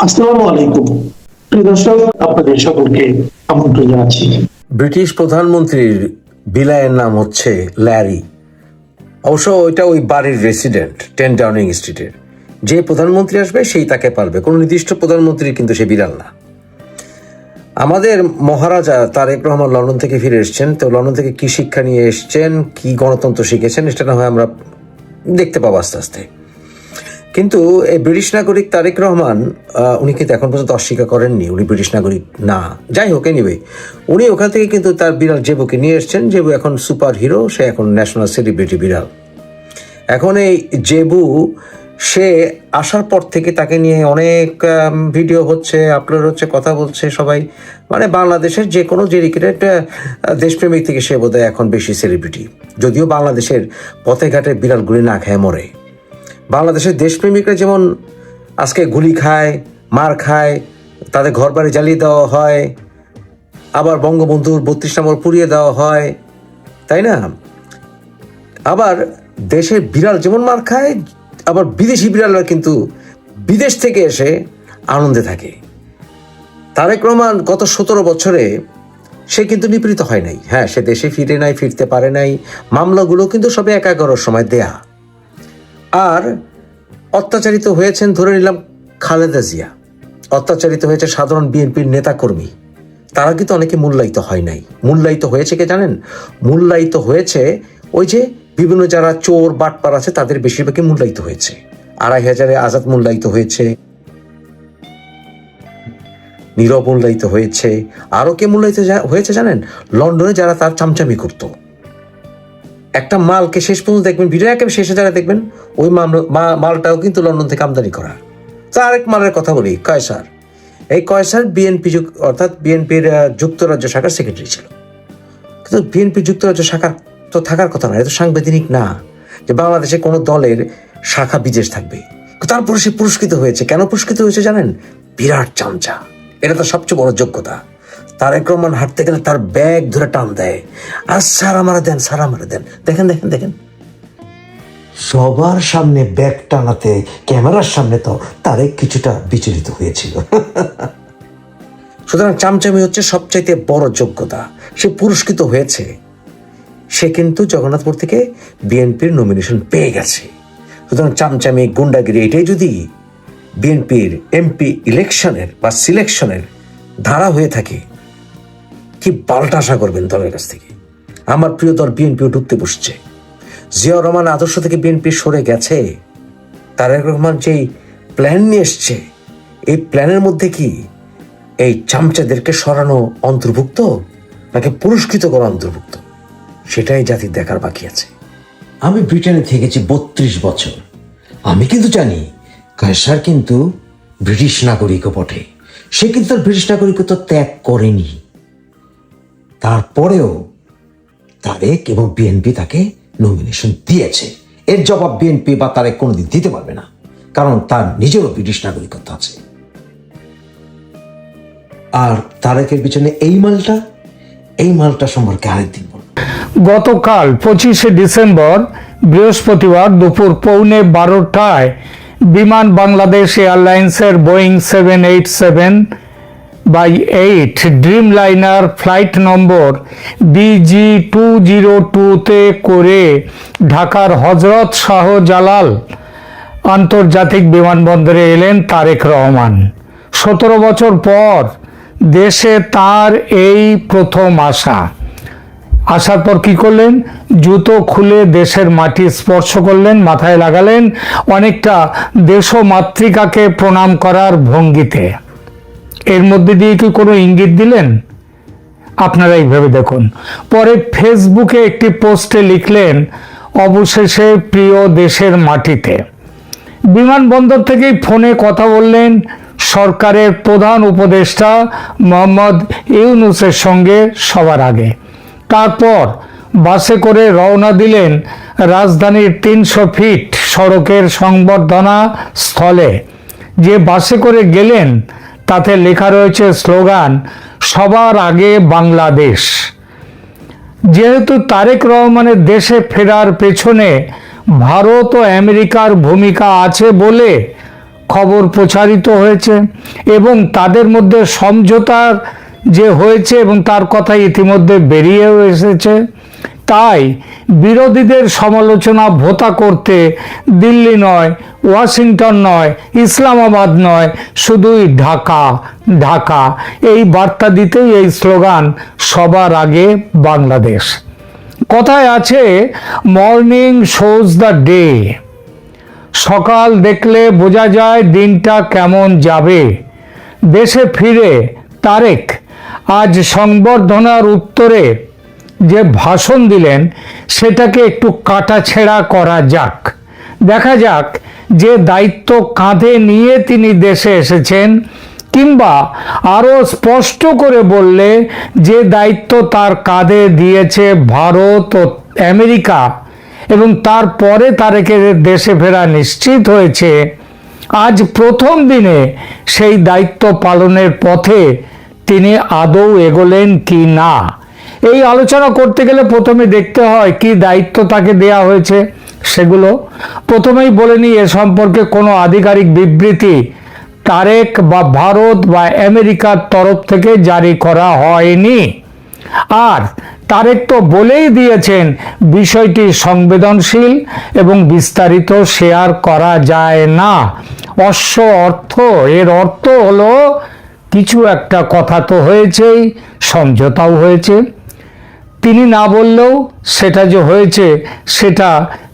আসসালামু আলাইকুম প্রিয় দর্শক, আপনাদের সকলকে আমন্ত্রণ জানাচ্ছি। ব্রিটিশ প্রধানমন্ত্রীর বিলায়ের নাম হচ্ছে ল্যারি। অবশ্য ওইটা ওই বাড়ির রেসিডেন্ট 10 ডাউনিং স্ট্রিটের। যে প্রধানমন্ত্রী আসবে সেই তাকে পালবে, কোনো নির্দিষ্ট প্রধানমন্ত্রী কিন্তু সে বিড়াল না। আমাদের মহারাজা তারেক রহমান লন্ডন থেকে ফিরে এসছেন, তো লন্ডন থেকে কি শিক্ষা নিয়ে এসছেন, কি গণতন্ত্র শিখেছেন, এটা না হয় আমরা দেখতে পাবো আস্তে আস্তে। কিন্তু এই ব্রিটিশ নাগরিক তারেক রহমান উনি কিন্তু এখন পর্যন্ত অস্বীকার করেননি উনি ব্রিটিশ নাগরিক না। যাই হোক, এনিওয়ে উনি ওখান থেকে কিন্তু তার বিড়াল জেবুকে নিয়ে এসছেন। জেবু এখন সুপার হিরো, সে এখন ন্যাশনাল সেলিব্রিটি বিড়াল। এখন এই জেবু সে আসার পর থেকে তাকে নিয়ে অনেক ভিডিও হচ্ছে, আপলোড হচ্ছে, কথা বলছে সবাই। মানে বাংলাদেশের যে কোনো ডেডিকেটেড দেশপ্রেমিক থেকে সে বোধহয় এখন বেশি সেলিব্রিটি। যদিও বাংলাদেশের পথে ঘাটে বিড়ালগুলি না খায় মরে। বাংলাদেশের দেশপ্রেমিকরা যেমন আজকে গুলি খায়, মার খায়, তাদের ঘর বাড়ি জ্বালিয়ে দেওয়া হয়, আবার বঙ্গবন্ধুর 32 নম্বর পুড়িয়ে দেওয়া হয়, তাই না? আবার দেশের বিড়াল যেমন মার খায়, আবার বিদেশি বিড়ালরা কিন্তু বিদেশ থেকে এসে আনন্দে থাকে। তারেক রহমান গত 17 বছরে সে কিন্তু নিপীড়িত হয় নাই। হ্যাঁ, সে দেশে ফিরতে পারে নাই। মামলাগুলো কিন্তু সবে 11-11 সময় দেয়া। আর অত্যাচারিত হয়েছেন ধরে নিলাম খালেদা জিয়া, অত্যাচারিত হয়েছে সাধারণ বিএনপির নেতাকর্মী, তারা কিন্তু অনেকে মূল্যায়িত হয় নাই। মূল্যায়িত হয়েছে কে জানেন? মূল্যায়িত হয়েছে ওই যে বিভিন্ন যারা চোর বাটপার আছে তাদের বেশিরভাগই মূল্যায়িত হয়েছে। 2,500 আজাদ মূল্যায়িত হয়েছে, নীরব মূল্যায়িত হয়েছে। আরো কে মূল্যায়িত হয়েছে জানেন? লন্ডনে যারা তার চামচামি করতো। একটা মালকে শেষ পর্যন্ত দেখবেন, ভিডিও একেবারে শেষে যারা দেখবেন, ওই মালটাও কিন্তু লন্ডন থেকে আমদানি করা। তো আরেক মালের কথা বলি, কয়সার। এই কয়সার বিএনপি অর্থাৎ বিএনপির যুক্তরাজ্য শাখার সেক্রেটারি ছিল। কিন্তু বিএনপি যুক্তরাজ্য শাখার তো থাকার কথা না, এটা তো সাংবিধানিক না যে বাংলাদেশে কোনো দলের শাখা বিদেশ থাকবে। তারপরে সে পুরস্কৃত হয়েছে। কেন পুরস্কৃত হয়েছে জানেন? বিরাট চামচা, এটা তো সবচেয়ে বড় যোগ্যতা। তারেক রহমান হাঁটতে গেলে তার ব্যাগ ধরে টান দেয়, আর সারা মারা দেন, সারা মারা দেন। দেখেন দেখেন দেখেন, সবার সামনে ব্যাগ টানাতে, ক্যামেরার সামনে তো তারেক কিছুটা বিচলিত হয়েছিল। সুতরাং চামচামি হচ্ছে সবচাইতে বড় যোগ্যতা। সে পুরস্কৃত হয়েছে। সে কিন্তু জগন্নাথপুর থেকে বিএনপির নমিনেশন পেয়ে গেছে। সুতরাং চামচামি, গুন্ডাগিরি, এটাই যদি বিএনপির এমপি ইলেকশনের বা সিলেকশনের ধারা হয়ে থাকে, কি পাল্টা আশা করবেন দলের কাছ থেকে? আমার প্রিয় দল বিএনপিও ঢুকতে বসছে। জিয়াউর রহমান আদর্শ থেকে বিএনপি সরে গেছে। তারেক রহমান যেই প্ল্যান নিয়ে এসছে, এই প্ল্যানের মধ্যে কি এই চামচাদেরকে সরানো অন্তর্ভুক্ত নাকি পুরস্কৃত করা অন্তর্ভুক্ত, সেটাই জাতির দেখার বাকি আছে। আমি ব্রিটেনে থেকেছি 32 বছর। আমি কিন্তু জানি কায়সার কিন্তু ব্রিটিশ নাগরিকও বটে। সে কিন্তু তার ব্রিটিশ নাগরিকত্ব ত্যাগ করেনি। তারপরেও তারেক এবং বিএনপি তাকে নমিনেশন দিয়েছে। এর জবাব বিএনপি বা তারেক কোনোদিন দিতে পারবে না, কারণ তার নিজেরও ব্রিটিশ নাগরিকত্ব আছে। আর তারেকের পিছনে এই মালটা সম্পর্কে আরেকদিন বলব। গতকাল 25শে ডিসেম্বর বৃহস্পতিবার দুপুর 11:15টায় বিমান বাংলাদেশ এয়ারলাইন্সের বোয়িং 787/8 ড্রিমলাইনার ফ্লাইট নম্বর BG202-তে করে ঢাকার হযরত শাহজালাল আন্তর্জাতিক বিমানবন্দরে এলেন তারেক রহমান। 17 বছর পর দেশে তার এই প্রথম আসার পর কি করলেন? জুতো খুলে দেশের মাটি স্পর্শ করলেন, মাথায় লাগালেন, অনেকটা দেশমাতৃকাকে প্রণাম করার ভঙ্গিতে। এর মধ্যে দিয়ে কি কোনো ইঙ্গিত দিলেন? আপনারাই ভেবে দেখুন। পরে ফেসবুকে একটি পোস্টে লিখলেন, অবশেষে প্রিয় দেশের মাটিতে। বিমানবন্দর থেকেই ফোনে কথা বললেন সরকারের প্রধান উপদেষ্টা মোহাম্মদ ইউনূসের সঙ্গে সবার আগে। তারপর বাসে করে রওনা দিলেন রাজধানীর 300 ফিট সড়কের সংবর্ধনা স্থলে। যে বাসে করে গেলেন তাতে লেখা রয়েছে স্লোগান, সবার আগে বাংলাদেশ। যেহেতু তারেক রহমানের দেশে ফেরার পেছনে ভারত ও আমেরিকার ভূমিকা আছে বলে খবর প্রচারিত হয়েছে এবং তাদের মধ্যে সমঝোতার যে হয়েছে এবং তার কথা ইতিমধ্যে বেরিয়েও এসেছে। তাই বিরোধীদের সমালোচনা ভোতা করতে দিল্লি নয়, ওয়াশিংটন নয়, ইসলামাবাদ নয়, শুধুই ঢাকা ঢাকা এই বার্তা দিতেই এই স্লোগান, সবার আগে বাংলাদেশ। কথায় আছে মর্নিং শোজ দ্য ডে, সকাল দেখলে বোঝা যায় দিনটা কেমন যাবে। দেশে ফিরে তারেক আজ সংবর্ধনার উত্তরে যে ভাষণ দিলেন সেটাকে একটু কাটাছেঁড়া করা যাক, দেখা যাক যে দায়িত্ব কাঁধে নিয়ে তিনি দেশে এসেছেন, কিংবা আরো স্পষ্ট করে বললে যে দায়িত্ব তার কাঁধে দিয়েছে ভারত ও আমেরিকা এবং তারপরে তারেকের দেশে ফেরা নিশ্চিত হয়েছে, আজ প্রথম দিনে সেই দায়িত্ব পালনের পথে তিনি আদৌ এগোলেন কি না। এই আলোচনা করতে গেলে প্রথমে দেখতে হয় কি দায়িত্ব তাকে দেয়া হয়েছে সেগুলো। প্রথমেই বলে নিই, এ সম্পর্কে কোনো আধিকারিক বিবৃতি তারেক বা ভারত বা আমেরিকার তরফ থেকে জারি করা হয়নি। আর তারেক তো বলেই দিয়েছেন বিষয়টি সংবেদনশীল এবং বিস্তারিত শেয়ার করা যায় না। অশ্ব অর্থ, এর অর্থ হলো কিছু একটা কথা তো হয়েছেই, সমঝোতাও হয়েছে। তিনি না বললেও সেটা যে হয়েছে সেটা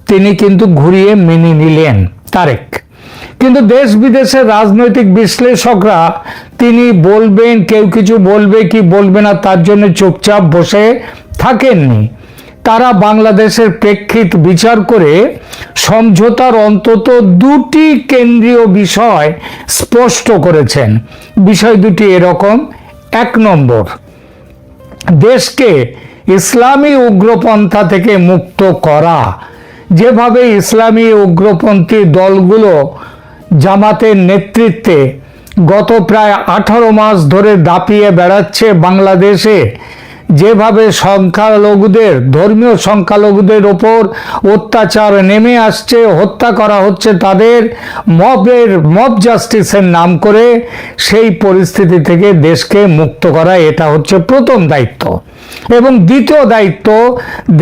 তিনি কিন্তু ঘুরিয়ে মেনে নিলেন তারেক। কিন্তু দেশ বিদেশের রাজনৈতিক বিশ্লেষকরা তিনি বলবেন, কেউ কিছু বলবে কি বলবে না তার জন্য চুপচাপ বসে থাকেননি। তারা বাংলাদেশের প্রেক্ষিত বিচার করে সমঝোতার অন্তত দুটি কেন্দ্রীয় বিষয় স্পষ্ট করেছেন। বিষয় দুটি এরকম: 1 নম্বর, দেশকে ইসলামী উগ্রপন্থা থেকে মুক্ত করা। যেভাবে ইসলামী উগ্রপন্থী দলগুলো জামাতের নেতৃত্বে গত প্রায় 18 মাস ধরে দাপিয়ে বেড়াচ্ছে বাংলাদেশে, যেভাবে সংখ্যালঘুদের, ধর্মীয় সংখ্যালঘুদের ওপর অত্যাচার নেমে আসছে, হত্যা করা হচ্ছে তাদের মব জাস্টিসের নাম করে, সেই পরিস্থিতি থেকে দেশকে মুক্ত করা, এটা হচ্ছে প্রথম দায়িত্ব। এবং দ্বিতীয় দায়িত্ব,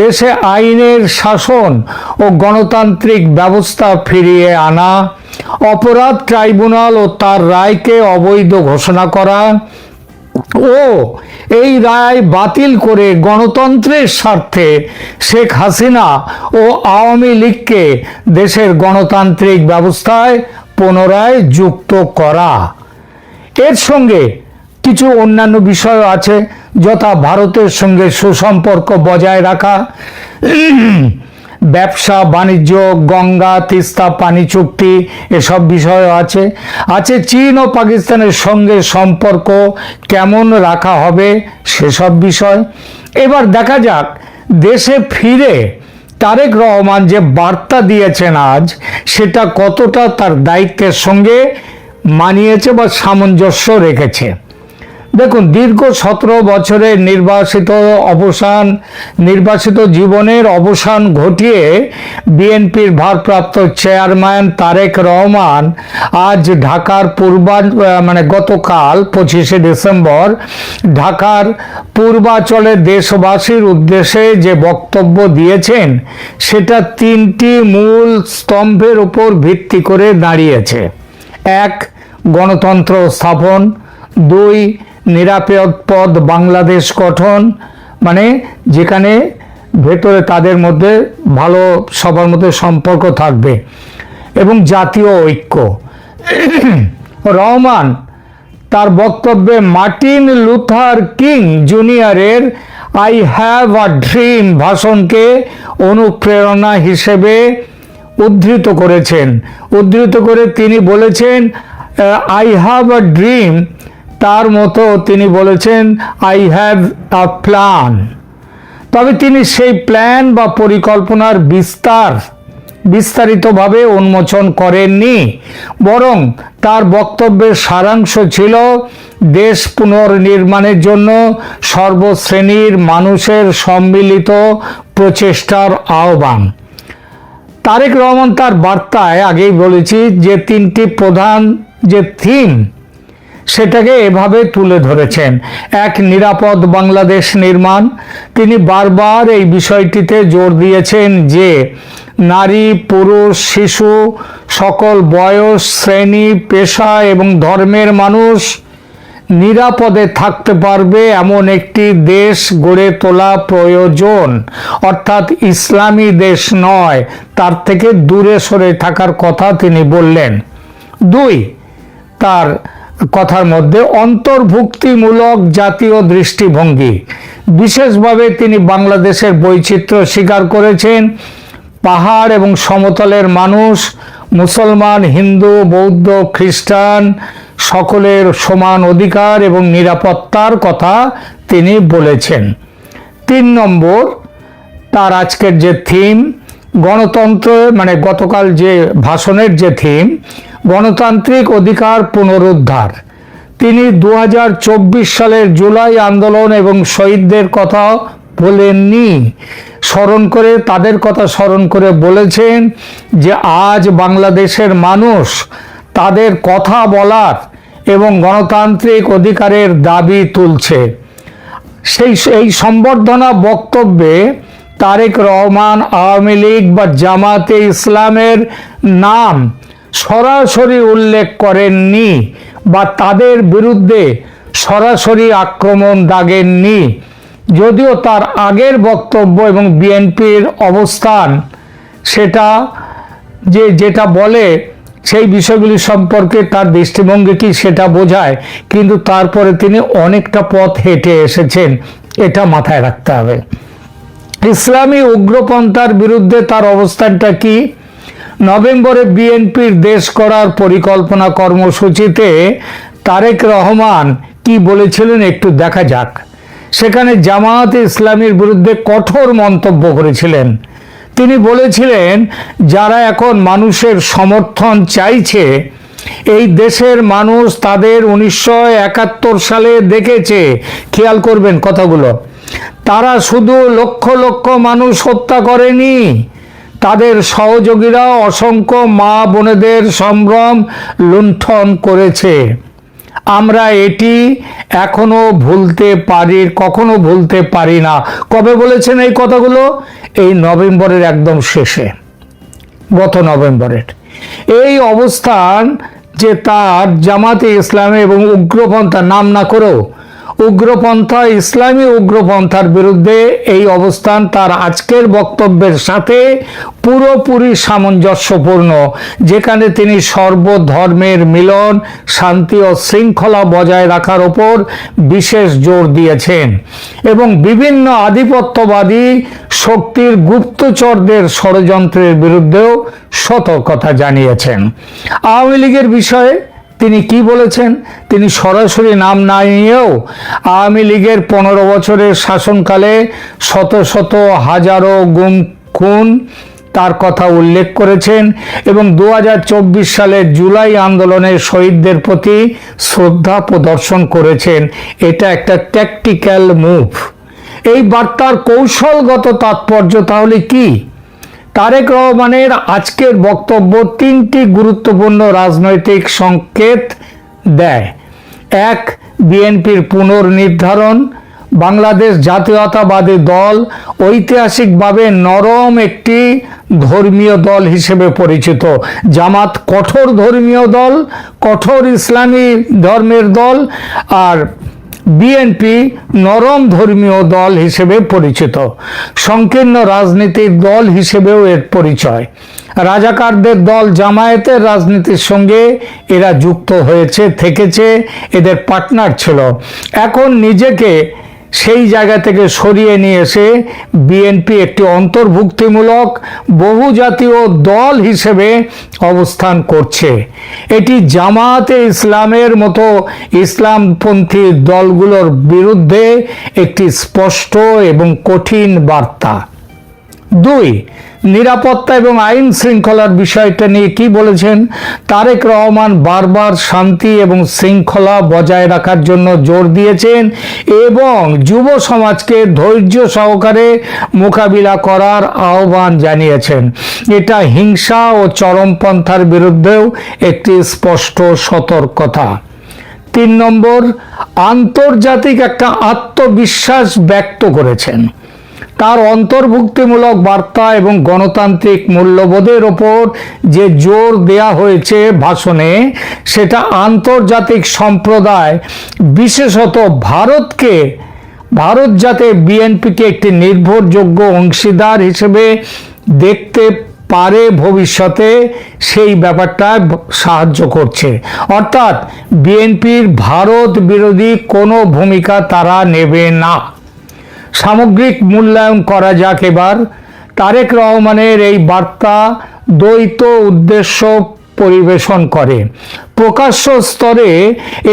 দেশে আইনের শাসন ও গণতান্ত্রিক ব্যবস্থা ফিরিয়ে আনা, অপরাধ ট্রাইব্যুনাল ও তার রায়কে অবৈধ ঘোষণা করা ও এই রায় বাতিল করে গণতন্ত্রের স্বার্থে শেখ হাসিনা ও আওয়ামী লীগকে দেশের গণতান্ত্রিক ব্যবস্থায় পুনরায় যুক্ত করা। এর সঙ্গে কিছু অন্যান্য বিষয় আছে, যথা ভারতের সঙ্গে সুসম্পর্ক বজায় রাখা, ব্যবসা বাণিজ্য, গঙ্গা তিস্তা পানি চুক্তি, এসব বিষয় আছে। চীন ও পাকিস্তানের সঙ্গে সম্পর্ক কেমন রাখা হবে সেসব বিষয়। এবার দেখা যাক দেশে ফিরে তারেক রহমান যে বার্তা দিয়েছেন আজ, সেটা কতটা তার দায়িত্বের সঙ্গে মানিয়েছে বা সামঞ্জস্য রেখেছে। দেখুন, দীর্ঘ 17 বছরের নির্বাসিত জীবনের অবসান ঘটিয়ে বিএনপির ভারপ্রাপ্ত চেয়ারম্যান তারেক রহমান আজ ঢাকার গতকাল 25শে ডিসেম্বর ঢাকার পূর্বাঞ্চলের দেশবাসীর উদ্দেশ্যে যে বক্তব্য দিয়েছেন, সেটা 3টি মূল স্তম্ভের উপর ভিত্তি করে দাঁড়িয়েছে। 1, গণতন্ত্র স্থাপন। 2, নিরাপদ বাংলাদেশ গঠন, মানে যেখানে ভেতরে তাদের মধ্যে ভালো, সবার মধ্যে সম্পর্ক থাকবে, এবং জাতীয় ঐক্য। রহমান তার বক্তব্যে মার্টিন লুথার কিং জুনিয়রের আই হ্যাভ আ ড্রিম ভাষণকে অনুপ্রেরণা হিসেবে উদ্ধৃত করে তিনি বলেছেন আই হ্যাভ আ ড্রিম, তার মতো তিনি বলেছেন আই হ্যাভ আ প্ল্যান। তবে তিনি সেই প্ল্যান বা পরিকল্পনার বিস্তারিতভাবে উন্মোচন করেননি, বরং তার বক্তব্যের সারাংশ ছিল দেশ পুনর্নির্মাণের জন্য সর্বশ্রেণীর মানুষের সম্মিলিত প্রচেষ্টার আহ্বান। তারেক রহমান তার বার্তায় আগেই বলেছি যে তিনটি প্রধান যে থিম সেটাকে এভাবে তুলে ধরেছেন। এক, নিরাপদ বাংলাদেশ নির্মাণ। তিনি বারবার এই বিষয়টিতে জোর দিয়েছেন যে নারী, পুরুষ, শিশু, সকল বয়স, শ্রেণী, পেশা এবং ধর্মের মানুষ নিরাপদে থাকতে পারবে এমন একটি দেশ গড়ে তোলা প্রয়োজন। অর্থাৎ ইসলামী দেশ নয়, তার থেকে দূরে সরে থাকার কথা তিনি বললেন। দুই, তার কথার মধ্যে অন্তর্ভুক্তিমূলক জাতীয় দৃষ্টিভঙ্গি। বিশেষভাবে তিনি বাংলাদেশের বৈচিত্র্য স্বীকার করেছেন। পাহাড় এবং সমতলের মানুষ, মুসলমান, হিন্দু, বৌদ্ধ, খ্রিস্টান সকলের সমান অধিকার এবং নিরাপত্তার কথা তিনি বলেছেন। 3 নম্বর, তার আজকের যে থিম গণতন্ত্র, মানে গতকাল যে ভাষণের যে থিম গণতান্ত্রিক অধিকার পুনরুদ্ধার। তিনি 2024 সালের জুলাই আন্দোলন এবং শহীদদের কথা বলেননি, তাদের কথা স্মরণ করে বলেছেন যে আজ বাংলাদেশের মানুষ তাদের কথা বলার এবং গণতান্ত্রিক অধিকারের দাবি তুলছে। এই সম্বর্ধনা বক্তব্যে তারেক রহমান আওয়ামী লীগ বা জামাতে ইসলামের নাম সরাসরি উল্লেখ করেননি বা তাদের বিরুদ্ধে সরাসরি আক্রমণ দাগেননি। যদিও তার আগের বক্তব্য এবং বিএনপির অবস্থান সেটা যেটা বলে সেই বিষয়গুলি সম্পর্কে তার দৃষ্টিভঙ্গি কি সেটা বোঝায়, কিন্তু তারপরে তিনি অনেকটা পথ হেঁটে এসেছেন, এটা মাথায় রাখতে হবে। ইসলামী উগ্রপন্থার বিরুদ্ধে তার অবস্থানটা কি? নভেম্বরে বিএনপির দেশ করার পরিকল্পনা কর্মসূচিতে তারেক রহমান কি বলেছিলেন একটু দেখা যাক। সেখানে জামায়াতে ইসলামীর বিরুদ্ধে কঠোর মন্তব্য করেছিলেন। তিনি বলেছিলেন, যারা এখন মানুষের সমর্থন চাইছে, এই দেশের মানুষ তাদের 1971 সালে দেখেছে। খেয়াল করবেন কথাগুলো। তারা শুধু লক্ষ লক্ষ মানুষ হত্যা করেনি, তাদের সহযোগীরা অসংখ্য মা বোনেদের সম্ভ্রম লুণ্ঠন করেছে। আমরা এটি কখনো ভুলতে পারি না। কবে বলেছেন এই কথাগুলো? এই নভেম্বরের একদম শেষে, গত নভেম্বরের। এই অবস্থান যে তার জামাতে ইসলামী এবং উগ্রপন্থা, নাম না করেও উগ্রপন্থা, ইসলামী উগ্রপন্থার বিরুদ্ধে এই অবস্থান তার আজকের বক্তব্যের সাথে পুরোপুরি সামঞ্জস্যপূর্ণ, যেখানে তিনি সর্বধর্মের মিলন, শান্তি ও শৃঙ্খলা বজায় রাখার ওপর বিশেষ জোর দিয়েছেন এবং বিভিন্ন আধিপত্যবাদী শক্তির গুপ্তচরদের ষড়যন্ত্রের বিরুদ্ধেও সতর্কতা জানিয়েছেন। আওয়ামী লীগের বিষয়ে তিনি কি বলেছেন? তিনি সরাসরি নাম না নিয়েও আওয়ামী লীগের 15 বছরের শাসনকালে শত শত হাজারো গুম খুন তার কথা উল্লেখ করেছেন এবং 2024 সালের জুলাই আন্দোলনের শহীদদের প্রতি শ্রদ্ধা প্রদর্শন করেছেন। এটা একটা ট্যাকটিক্যাল মুভ। এই বার্তার কৌশলগত তাৎপর্য তাহলে কি? তারেক রহমানের আজকের বক্তব্য 3টি গুরুত্বপূর্ণ রাজনৈতিক সংকেত দেয়। 1, বিএনপির পুনর্নির্ধারণ। বাংলাদেশ জাতীয়তাবাদী দল ঐতিহাসিকভাবে নরম একটি ধর্মীয় দল হিসেবে পরিচিত। জামাত কঠোর ধর্মীয় দল, কঠোর ইসলামী ধর্মের দল, আর বিএনপি নরম ধর্মীয় দল হিসেবে পরিচিত। সংকীর্ণ রাজনীতির দল হিসেবেও এর পরিচয়। রাজাকারদের দল জামায়াতের রাজনীতির সঙ্গে এরা যুক্ত থেকেছে, এদের পার্টনার ছিল। এখন নিজেকে সেই জায়গা থেকে সরিয়ে নিয়ে এসে বিএনপি একটি অন্তর্ভুক্তিমূলক বহুজাতীয় দল হিসেবে অবস্থান করছে। এটি জামায়াতে ইসলামের মতো ইসলামপন্থী দলগুলোর বিরুদ্ধে একটি স্পষ্ট এবং কঠিন বার্তা। 2, নিরাপত্তা এবং আইন শৃঙ্খলার বিষয়টা নিয়ে কি বলেছেন? তারেক রহমান বারবার শান্তি এবং শৃঙ্খলা বজায় রাখার জন্য জোর দিয়েছেন এবং যুব সমাজকে ধৈর্য সহকারে মোকাবিলা করার আহ্বান জানিয়েছেন। এটা হিংসা ও চরমপন্থার বিরুদ্ধেও একটি স্পষ্ট সতর্কতা। 3 নম্বর, আন্তর্জাতিক একটা আত্মবিশ্বাস ব্যক্ত করেছেন। তার অন্তর্ভুক্তিমূলক বার্তা এবং গণতান্ত্রিক মূল্যবোধের ওপর যে জোর দেয়া হয়েছে ভাষণে, সেটা আন্তর্জাতিক সম্প্রদায়, বিশেষত ভারত যাতে বিএনপিকে একটি নির্ভরযোগ্য অংশীদার হিসেবে দেখতে পারে ভবিষ্যতে, সেই ব্যাপারটা সাহায্য করছে। অর্থাৎ বিএনপির ভারত বিরোধী কোনো ভূমিকা তারা নেবে না। সামগ্রিক মূল্যায়ন করা যাক এবার। তারেক রহমানের এই বার্তা দ্বৈত উদ্দেশ্য পরিবেশন করে। প্রকাশ্য স্তরে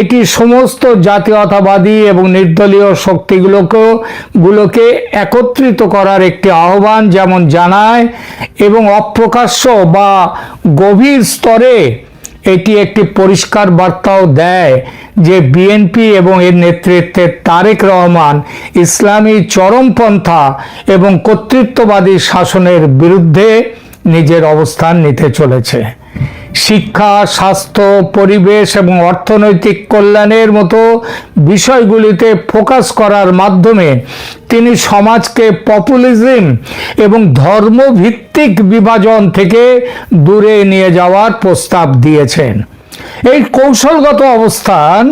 এটি সমস্ত জাতীয়তাবাদী এবং নির্দলীয় শক্তিগুলোকে একত্রিত করার একটি আহ্বান যেমন জানায়, এবং অপ্রকাশ্য বা গভীর স্তরে এটি একটি পরিষ্কার বার্তাও দেয় যে বিএনপি এবং এর নেতৃত্বে তারেক রহমান ইসলামী চরমপন্থা এবং কর্তৃত্ববাদী শাসনের বিরুদ্ধে নিজের অবস্থান নিতে চলেছে। শিক্ষা, স্বাস্থ্য, পরিবেশ এবং অর্থনৈতিক কল্যাণের মতো বিষয়গুলিতে ফোকাস করার মাধ্যমে তিনি সমাজকে পপুলিজম এবং ধর্মভিত্তিক বিভাজন থেকে দূরে নিয়ে যাওয়ার প্রস্তাব দিয়েছেন। এই কৌশলগত অবস্থান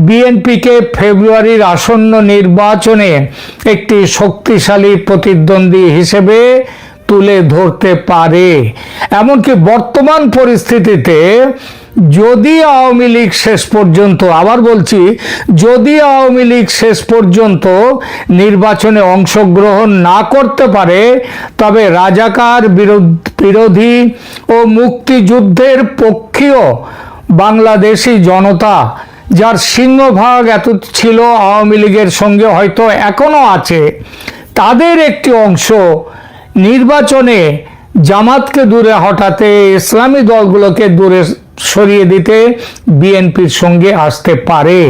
বিএনপিকে ফেব্রুয়ারির আসন্ন নির্বাচনে একটি শক্তিশালী প্রতিদ্বন্দ্বী হিসেবে তুলে ধরতে পারে। এমনকি বর্তমান পরিস্থিতিতে যদি আওয়ামী লীগ শেষ পর্যন্ত, আবার বলছি, যদি আওয়ামী লীগ শেষ পর্যন্ত নির্বাচনে অংশগ্রহণ না করতে পারে, তবে রাজাকার বিরোধী ও মুক্তিযুদ্ধের পক্ষীয় বাংলাদেশি জনতা, যার সিংহভাগ এত ছিল আওয়ামী লীগের সঙ্গে, হয়তো এখনো আছে, তাদের একটি অংশ নির্বাচনে জামাতকে দূরে হটাতে, ইসলামী দলগুলোকে দূরে সরিয়ে দিতে বিএনপির সঙ্গে আসতে পারে।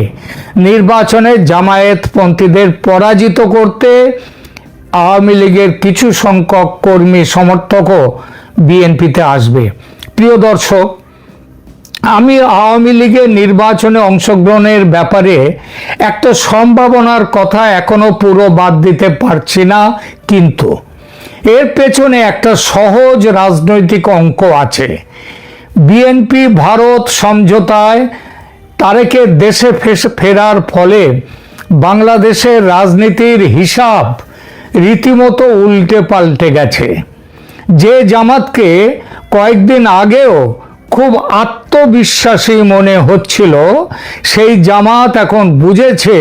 নির্বাচনে জামায়াতপন্থীদের পরাজিত করতে আওয়ামী লীগের কিছু সংখ্যক কর্মী সমর্থকও বিএনপিতে আসবে। প্রিয় দর্শক, আমি আওয়ামী লীগের নির্বাচনে অংশগ্রহণের ব্যাপারে একটা সম্ভাবনার কথা এখনো পুরো বাদ দিতে পারছি না, কিন্তু এর পেছনে একটা সহজ রাজনৈতিক অঙ্ক আছে। বিএনপি ভারত সমঝোতায় তারেকের দেশে ফেরার ফলে বাংলাদেশের রাজনীতির হিসাব রীতিমতো উল্টে পাল্টে গেছে। যে জামাতকে কয়েকদিন আগেও খুব আত্মবিশ্বাসী মনে হচ্ছিল, সেই জামাত এখন বুঝেছে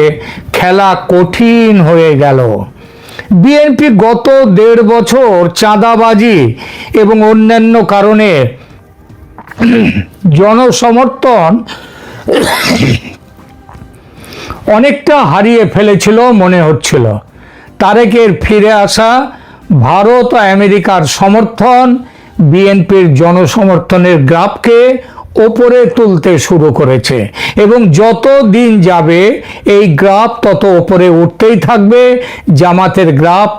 খেলা কঠিন হয়ে গেল। বিএনপি গত 1.5 বছর চাঁদাবাজি এবং অন্যান্য কারণে জনসমর্থন অনেকটা হারিয়ে ফেলেছিল মনে হচ্ছিল। তারেকের ফিরে আসা, ভারত ও আমেরিকার সমর্থন বিএনপির জনসমর্থনের গ্রাফকে ওপরে তুলতে শুরু করেছে, এবং যত দিন যাবে এই গ্রাফ তত ওপরে উঠতেই থাকবে, জামাতের গ্রাফ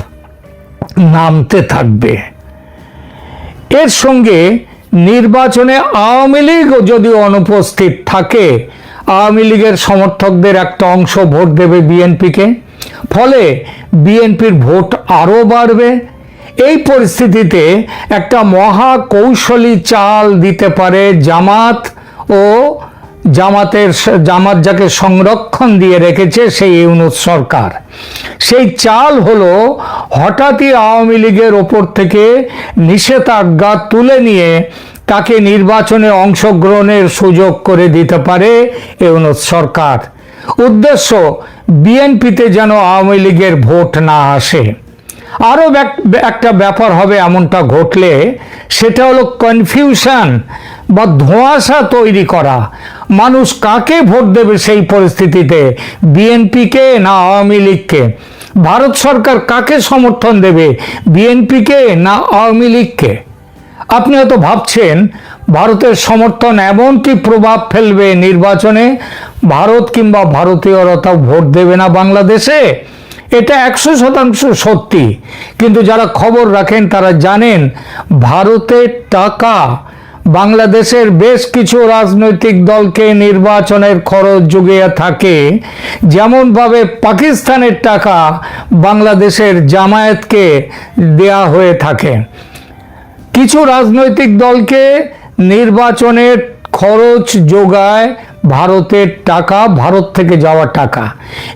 নামতে থাকবে। এর সঙ্গে নির্বাচনে আওয়ামী লীগ যদি অনুপস্থিত থাকে, আওয়ামী লীগের সমর্থকদের একটা অংশ ভোট দেবে বিএনপিকে, ফলে বিএনপির ভোট আরও বাড়বে। এই পরিস্থিতিতে একটা মহা কৌশলী চাল দিতে পারে জামাত ও জামাত যাকে সংরক্ষণ দিয়ে রেখেছে সেই ইউনূস সরকার। সেই চাল হলো হঠাৎই আওয়ামী লীগের ওপর থেকে নিষেধাজ্ঞা তুলে নিয়ে তাকে নির্বাচনে অংশগ্রহণের সুযোগ করে দিতে পারে ইউনূস সরকার। উদ্দেশ্য বিএনপিতে যেন আওয়ামী লীগের ভোট না আসে। আরও একটা ব্যাপার হবে এমনটা ঘটলে, সেটা হলো কনফিউশন বা ধোঁয়াশা তৈরি করা। মানুষ কাকে ভোট দেবে সেই পরিস্থিতিতে, বিএনপিকে না আওয়ামী লীগকে? ভারত সরকার কাকে সমর্থন দেবে, বিএনপিকে না আওয়ামী লীগকে? আপনি হয়তো ভাবছেন ভারতের সমর্থন এমন কি প্রভাব ফেলবে নির্বাচনে, ভারত কিংবা ভারতীয়রা তাও ভোট দেবে না বাংলাদেশে। এটা 100% সত্যি, কিন্তু যারা খবর রাখেন তারা জানেন ভারতের টাকা বাংলাদেশের বেশ কিছু রাজনৈতিক দলকে নির্বাচনের খরচ জুগিয়ে থাকে, যেমনভাবে পাকিস্তানের টাকা বাংলাদেশের জামায়াতকে দেয়া হয়ে থাকে। কিছু রাজনৈতিক দলকে নির্বাচনের খরচ যোগায় ভারতের টাকা, ভারত থেকে যাওয়া টাকা।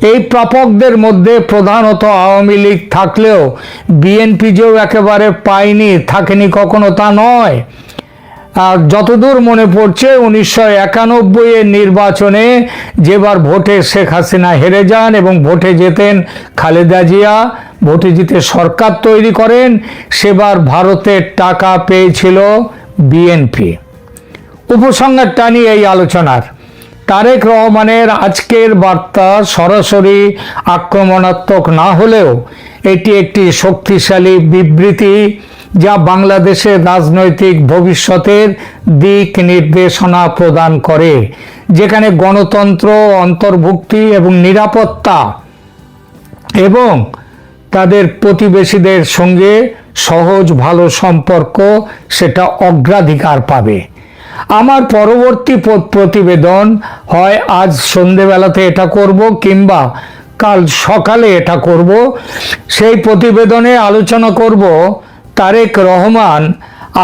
এই প্রাপকদের মধ্যে প্রধানত আওয়ামী লীগ থাকলেও বিএনপি যেও একেবারে পায়নি, থাকেনি কখনো তা নয়। আর যতদূর মনে পড়ছে 1991-এর নির্বাচনে যেবার ভোটে শেখ হাসিনা হেরে যান এবং ভোটে জেতেন খালেদা জিয়া, ভোটে জিতে সরকার তৈরি করেন, সেবার ভারতের টাকা পেয়েছিল বিএনপি। উপসংহার টানি এই আলোচনার, তারেক রহমানের আজকের বার্তা সরাসরি আক্রমণাত্মক না হলেও এটি একটি শক্তিশালী বিবৃতি যা বাংলাদেশের রাজনৈতিক ভবিষ্যতের দিক নির্দেশনা প্রদান করে, যেখানে গণতন্ত্র, অন্তর্ভুক্তি এবং নিরাপত্তা এবং তাদের প্রতিবেশীদের সঙ্গে সহজ ভালো সম্পর্ক সেটা অগ্রাধিকার পাবে। আমার পরবর্তী প্রতিবেদন হয় আজ সন্ধেবেলাতে এটা করব কিংবা কাল সকালে এটা করব। সেই প্রতিবেদনে আলোচনা করব তারেক রহমান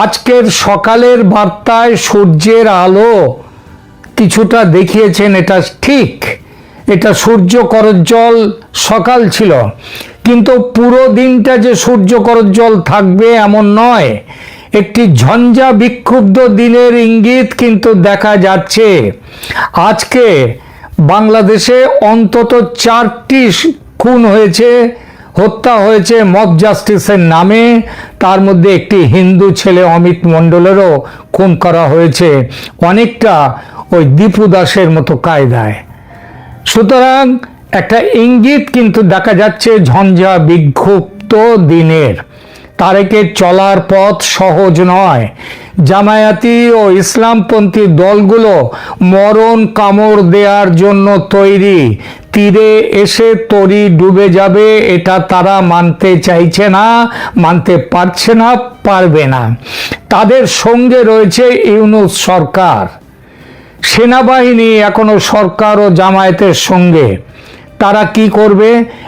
আজকের সকালের বার্তায় সূর্যের আলো কিছুটা দেখিয়েছেন, এটা ঠিক, এটা সূর্য করজ্জ্বল সকাল ছিল, কিন্তু পুরো দিনটা যে সূর্য করজ্জ্বল থাকবে এমন নয়। একটি ঝঞ্ঝা বিক্ষুব্ধ দিনের ইঙ্গিত কিন্তু দেখা যাচ্ছে। আজকে বাংলাদেশে অন্তত 4টি খুন হয়েছে, হত্যা হয়েছে মব জাস্টিসের নামে। তার মধ্যে একটি হিন্দু ছেলে অমিত মণ্ডলেরও খুন করা হয়েছে, অনেকটা ওই দীপু দাসের মতো কায়দায়। সুতরাং একটা ইঙ্গিত কিন্তু দেখা যাচ্ছে ঝঞ্ঝা বিক্ষুব্ধ দিনের। তারেকের চলার পথ সহজ নয়। জামায়াতি ও ইসলামপন্থী দলগুলো মরণ কামড় দেওয়ার জন্য তৈরি। তীরে এসে তরি ডুবে যাবে এটা তারা মানতে চাইছে না, মানতে পারছে না, পারবে না। তাদের সঙ্গে রয়েছে ইউনূস সরকার, সেনাবাহিনী এখনো সরকার ও জামায়াতের সঙ্গে। তারা কি করবে?